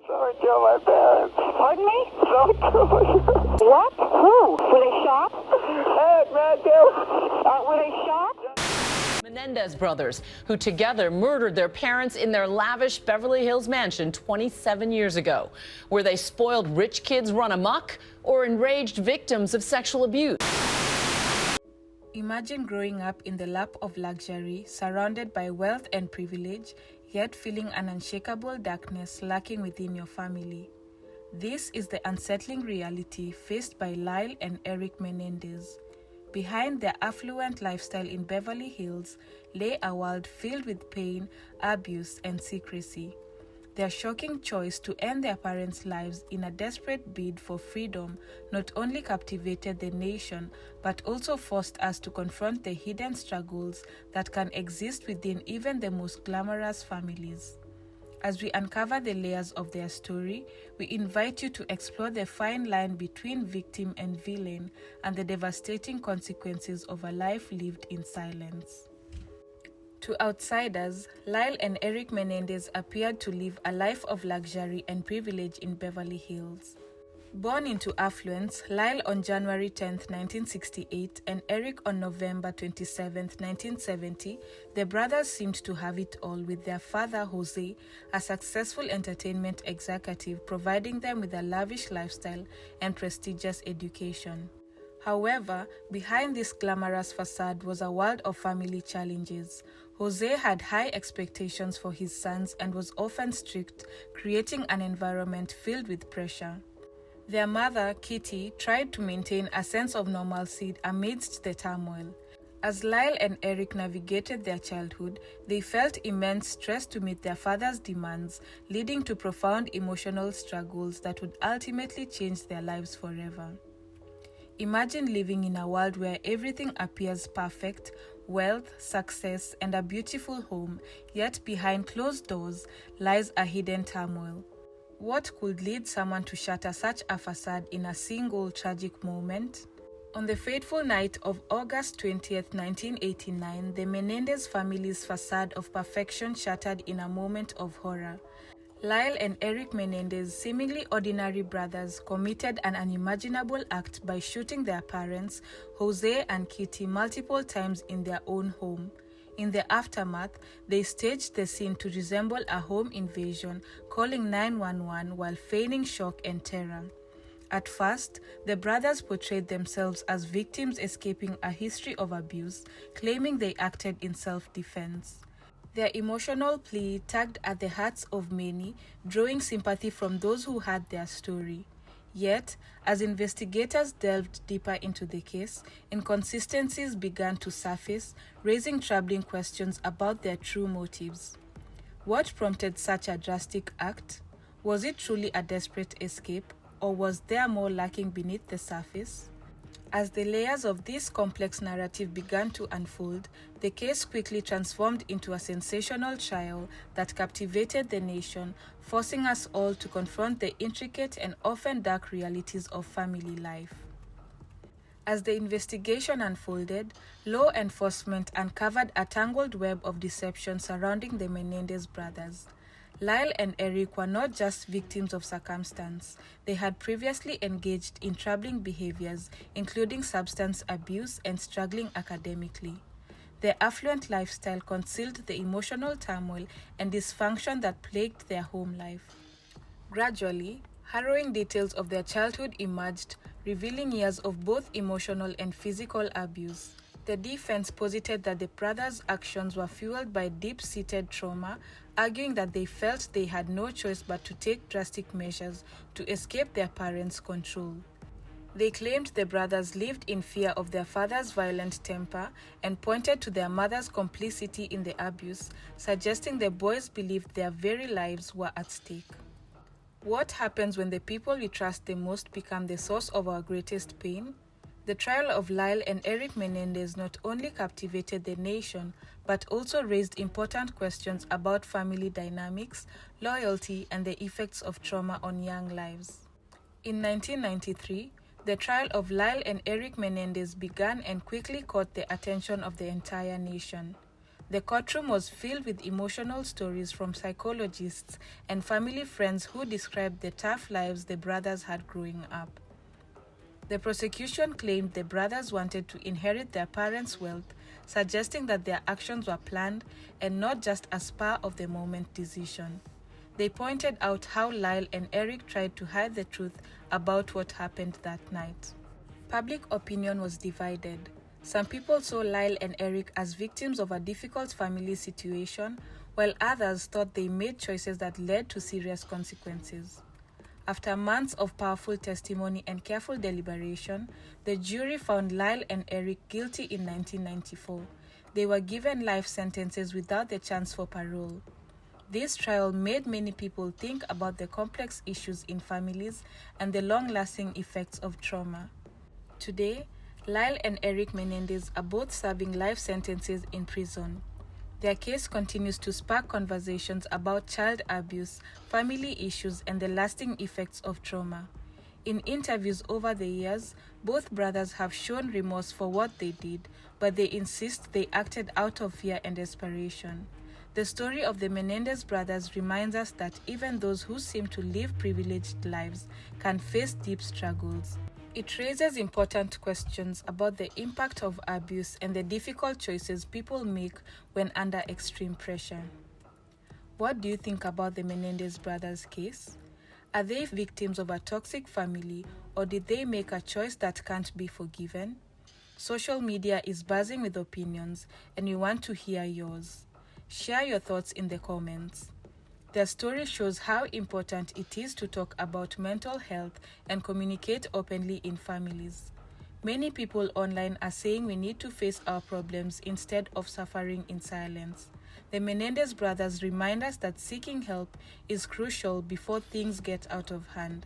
Someone killed my parents. Pardon me? Someone killed my parents. What? Who? Were they shot? Eric, man, killed. Were they shot? Menendez brothers, who together murdered their parents in their lavish Beverly Hills mansion 27 years ago, where they spoiled rich kids run amok or enraged victims of sexual abuse. Imagine growing up in the lap of luxury, surrounded by wealth and privilege, yet feeling an unshakable darkness lurking within your family. This is the unsettling reality faced by Lyle and Erik Menendez. Behind their affluent lifestyle in Beverly Hills lay a world filled with pain, abuse, and secrecy. Their shocking choice to end their parents' lives in a desperate bid for freedom not only captivated the nation, but also forced us to confront the hidden struggles that can exist within even the most glamorous families. As we uncover the layers of their story, we invite you to explore the fine line between victim and villain and the devastating consequences of a life lived in silence. To outsiders, Lyle and Erik Menendez appeared to live a life of luxury and privilege in Beverly Hills. Born into affluence, Lyle on January 10, 1968, and Erik on November 27, 1970, the brothers seemed to have it all, with their father, José, a successful entertainment executive, providing them with a lavish lifestyle and prestigious education. However, behind this glamorous facade was a world of family challenges. José had high expectations for his sons and was often strict, creating an environment filled with pressure. Their mother, Kitty, tried to maintain a sense of normalcy amidst the turmoil. As Lyle and Erik navigated their childhood, they felt immense stress to meet their father's demands, leading to profound emotional struggles that would ultimately change their lives forever. Imagine living in a world where everything appears perfect: wealth, success, and a beautiful home, yet behind closed doors lies a hidden turmoil. What could lead someone to shatter such a facade in a single tragic moment? On the fateful night of August 20th, 1989, the Menendez family's facade of perfection shattered in a moment of horror. Lyle and Erik Menendez, seemingly ordinary brothers, committed an unimaginable act by shooting their parents, José and Kitty, multiple times in their own home. In the aftermath, they staged the scene to resemble a home invasion, calling 911 while feigning shock and terror. At first, the brothers portrayed themselves as victims escaping a history of abuse, claiming they acted in self-defense. Their emotional plea tugged at the hearts of many, drawing sympathy from those who heard their story. Yet, as investigators delved deeper into the case, inconsistencies began to surface, raising troubling questions about their true motives. What prompted such a drastic act? Was it truly a desperate escape, or was there more lurking beneath the surface? As the layers of this complex narrative began to unfold, the case quickly transformed into a sensational trial that captivated the nation, forcing us all to confront the intricate and often dark realities of family life. As the investigation unfolded, law enforcement uncovered a tangled web of deception surrounding the Menendez brothers. Lyle and Erik were not just victims of circumstance. They had previously engaged in troubling behaviors, including substance abuse and struggling academically. Their affluent lifestyle concealed the emotional turmoil and dysfunction that plagued their home life. Gradually, harrowing details of their childhood emerged, revealing years of both emotional and physical abuse. The defense posited that the brothers' actions were fueled by deep-seated trauma, arguing that they felt they had no choice but to take drastic measures to escape their parents' control. They claimed the brothers lived in fear of their father's violent temper and pointed to their mother's complicity in the abuse, suggesting the boys believed their very lives were at stake. What happens when the people we trust the most become the source of our greatest pain? The trial of Lyle and Erik Menendez not only captivated the nation, but also raised important questions about family dynamics, loyalty, and the effects of trauma on young lives. In 1993, the trial of Lyle and Erik Menendez began and quickly caught the attention of the entire nation. The courtroom was filled with emotional stories from psychologists and family friends who described the tough lives the brothers had growing up. The prosecution claimed the brothers wanted to inherit their parents' wealth, suggesting that their actions were planned and not just a spur-of-the-moment decision. They pointed out how Lyle and Erik tried to hide the truth about what happened that night. Public opinion was divided. Some people saw Lyle and Erik as victims of a difficult family situation, while others thought they made choices that led to serious consequences. After months of powerful testimony and careful deliberation, the jury found Lyle and Erik guilty in 1994. They were given life sentences without the chance for parole. This trial made many people think about the complex issues in families and the long-lasting effects of trauma. Today, Lyle and Erik Menendez are both serving life sentences in prison. Their case continues to spark conversations about child abuse, family issues, and the lasting effects of trauma. In interviews over the years, both brothers have shown remorse for what they did, but they insist they acted out of fear and desperation. The story of the Menendez brothers reminds us that even those who seem to live privileged lives can face deep struggles. It raises important questions about the impact of abuse and the difficult choices people make when under extreme pressure. What do you think about the Menendez brothers' case? Are they victims of a toxic family, or did they make a choice that can't be forgiven? Social media is buzzing with opinions, and we want to hear yours. Share your thoughts in the comments. Their story shows how important it is to talk about mental health and communicate openly in families. Many people online are saying we need to face our problems instead of suffering in silence. The Menendez brothers remind us that seeking help is crucial before things get out of hand.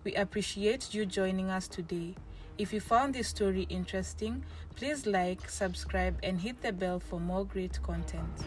We appreciate you joining us today. If you found this story interesting, please like, subscribe, and hit the bell for more great content.